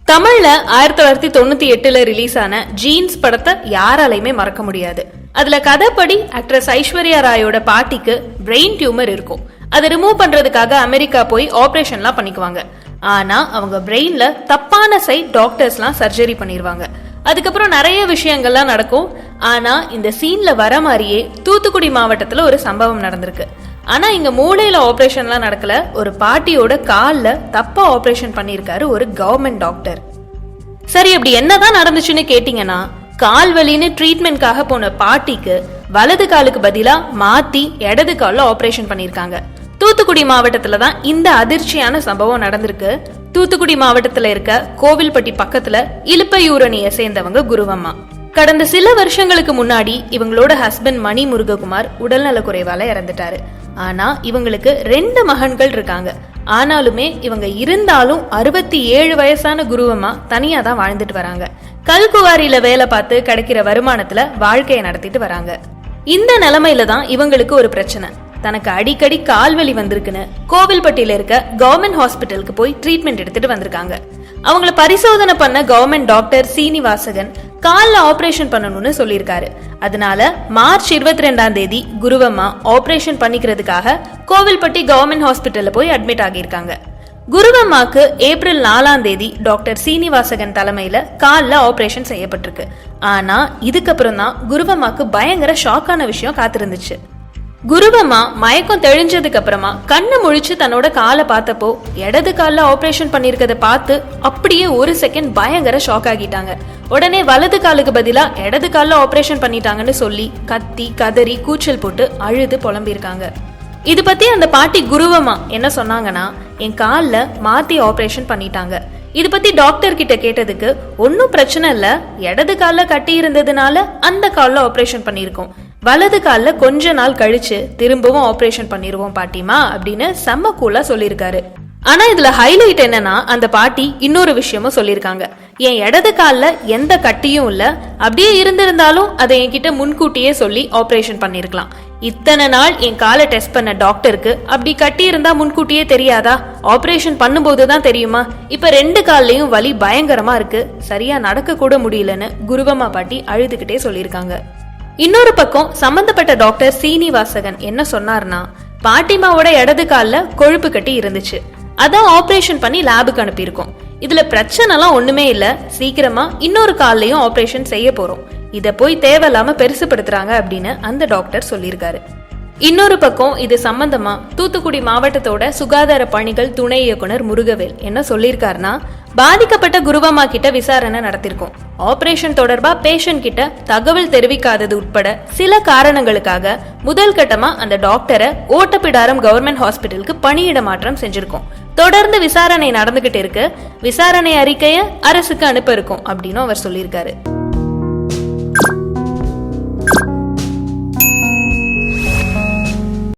தமிழ்ல 1998 ரிலீஸ் ஆன ஜீன்ஸ் படத்தை யாராலையுமே மறக்க முடியாது. அதுல கதைப்படி ஆக்ட்ரஸ் ஐஸ்வர்யா ராயோட பாட்டிக்கு பிரெயின் டியூமர் இருக்கும். அதை ரிமூவ் பண்றதுக்காக அமெரிக்கா போய் ஆபரேஷன்லாம் பண்ணிக்குவாங்க. ஆனா அவங்க பிரெயின்ல தப்பான சைட் டாக்டர்ஸ்லாம் சர்ஜரி பண்ணிருவாங்க. அதுக்கப்புறம் நிறைய விஷயங்கள்லாம் நடக்கும். ஆனா இந்த சீன்ல வர மாதிரியே தூத்துக்குடி மாவட்டத்துல ஒரு சம்பவம் நடந்திருக்கு. ஆனா இங்க மூளையில ஆபரேஷன்லாம் நடக்கல. ஒரு பாட்டியோட கால்ல தப்பா ஆபரேஷன் பண்ணிருக்காரு ஒரு கவர்மெண்ட் டாக்டர். சரி, அப்படி என்னதான் நடந்துச்சுன்னு கேட்டீங்கன்னா, கால் வலின்னு ட்ரீட்மெண்ட்காக போன பாட்டிக்கு வலது காலுக்கு பதிலா மாத்தி இடது கால்ல ஆபரேஷன் பண்ணிருக்காங்க. தூத்துக்குடி மாவட்டத்துல தான் இந்த அதிர்ச்சியான சம்பவம் நடந்திருக்கு. தூத்துக்குடி மாவட்டத்துல இருக்க கோவில்பட்டி பக்கத்துல இலுப்பையூரணியை சேர்ந்தவங்க குருவம்மா. கடந்த சில வருஷங்களுக்கு முன்னாடி இவங்களோட ஹஸ்பண்ட் மணி முருககுமார் உடல்நல குறைவால இறந்துட்டாரு. ஆனா இவங்களுக்கு 2 மகன்கள் இருக்காங்க. ஆனாலுமே இவங்க இருந்தாலும் 67 வயசான குருவம்மா தனியா தான் வாழ்ந்துட்டு வராங்க. கல்குவாரியில வேலை பார்த்து கிடைக்கிற வருமானத்துல வாழ்க்கையை நடத்திட்டு வராங்க. இந்த நிலைமையில தான் இவங்களுக்கு ஒரு பிரச்சனை. தனக்கு அடிக்கடி கால்வலி வந்திருக்குன்னு கோவில்பட்டியில இருக்க கவர்மெண்ட் ஹாஸ்பிட்டலுக்கு போய் ட்ரீட்மெண்ட் எடுத்துட்டு வந்திருக்காங்க. அவங்கள பரிசோதனை பண்ண கவர்மெண்ட் டாக்டர் சீனிவாசகன் கால்ல ஆபரேஷன் பண்ணணும்னு சொல்லியிருக்காரு. அதனால மார்ச் 22 குருவம்மா ஆபரேஷன் பண்ணிக்கிறதுக்காக கோவில்பட்டி கவர்மெண்ட் ஹாஸ்பிட்டல்ல போய் அட்மிட் ஆகியிருக்காங்க. குருவம்மாக்கு ஏப்ரல் 4 டாக்டர் சீனிவாசகன் தலைமையில கால்ல ஆபரேஷன் செய்யப்பட்டிருக்கு. ஆனா இதுக்கப்புறம் தான் குருவம்மாக்கு பயங்கர ஷாக்கான விஷயம் காத்திருந்துச்சு. குருவம்மா மயக்கம் தெளிஞ்சதுக்கு அப்புறமா கண்ணை முழிச்சு தன்னோட காலை பார்த்தப்போ இடது கால்ல ஆபரேஷன் பண்ணிருக்கத பார்த்து அப்படியே ஒரு செகண்ட் பயங்கர ஷாக் ஆகிட்டாங்க. உடனே வலது காலுக்கு பதிலா இடது கால்ல ஆபரேஷன் பண்ணிட்டாங்கன்னு சொல்லி கத்தி கதறி கூச்சல் போட்டு அழுது புலம்பிருக்காங்க. இது பத்தி அந்த பாட்டி குருவம்மா என்ன சொன்னாங்கன்னா, என் கால்ல மாத்தி ஆபரேஷன் பண்ணிட்டாங்க. இது பத்தி டாக்டர் கிட்ட கேட்டதுக்கு ஒன்னும் பிரச்சனை இல்ல, இடது கால்ல கட்டி இருந்ததுனால அந்த கால்ல ஆபரேஷன் பண்ணிருக்கோம், வலது கால்ல கொஞ்ச நாள் கழிச்சு திரும்பவும் ஆபரேஷன் பண்ணிருவோம் பாட்டிமா அப்படின்னு செம்ம கூலா சொல்லியிருக்காரு. ஆனா இதுல ஹைலைட் என்னன்னா, அந்த பாட்டி இன்னொரு விஷயமும் சொல்லியிருக்காங்க. என் இடது கால்ல எந்த கட்டியும் இல்ல, அப்படியே இருந்திருந்தாலும் அதை என்கிட்ட முன்கூட்டியே சொல்லி ஆபரேஷன் பண்ணிருக்கலாம். இத்தனை நாள் என் காலை டெஸ்ட் பண்ண டாக்டருக்கு அப்படி கட்டி இருந்தா முன்கூட்டியே தெரியாதா? ஆபரேஷன் பண்ணும்போதுதான் தெரியுமா? இப்ப 2 கால்லையும் வலி பயங்கரமா இருக்கு, சரியா நடக்க கூட முடியலன்னு குருவம்மா பாட்டி அழுதுகிட்டே சொல்லியிருக்காங்க. இன்னொரு பக்கம் சம்பந்தப்பட்ட டாக்டர் சீனிவாசகன் என்ன சொன்னார்னா, பாட்டிமாவோட இடது கால்ல கொழுப்பு கட்டி இருந்துச்சு, அதான் ஆபரேஷன் பண்ணி லேபுக்கு அனுப்பியிருக்கோம். இதுல பிரச்சனைலாம் ஒண்ணுமே இல்ல, சீக்கிரமா இன்னொரு கால்லையும் ஆபரேஷன் செய்ய போறோம், இத போய் தேவையில்லாம பெருசுப்படுத்துறாங்க அப்படின்னு அந்த டாக்டர் சொல்லியிருக்காரு. இன்னொரு பக்கம் இது சம்பந்தமா தூத்துக்குடி மாவட்டத்தோட சுகாதார பணிகள் துணை இயக்குனர் முருகவேல் என்ன சொல்லியிருக்காருன்னா, பாதிக்கப்பட்ட குருவம்மா கிட்ட விசாரணை நடத்திருக்கோம். ஆபரேஷன் தொடர்பா பேஷண்ட் கிட்ட தகவல் தெரிவிக்காதது உட்பட சில காரணங்களுக்காக முதல் கட்டமா அந்த டாக்டரை ஓட்டப்பிடாரம் கவர்மெண்ட் ஹாஸ்பிட்டலுக்கு பணியிட மாற்றம் செஞ்சிருக்கோம். தொடர்ந்து விசாரணை நடந்துகிட்டு இருக்கு, விசாரணை அறிக்கையை அரசுக்கு அனுப்ப இருக்கும் அப்படின்னு அவர் சொல்லியிருக்காரு.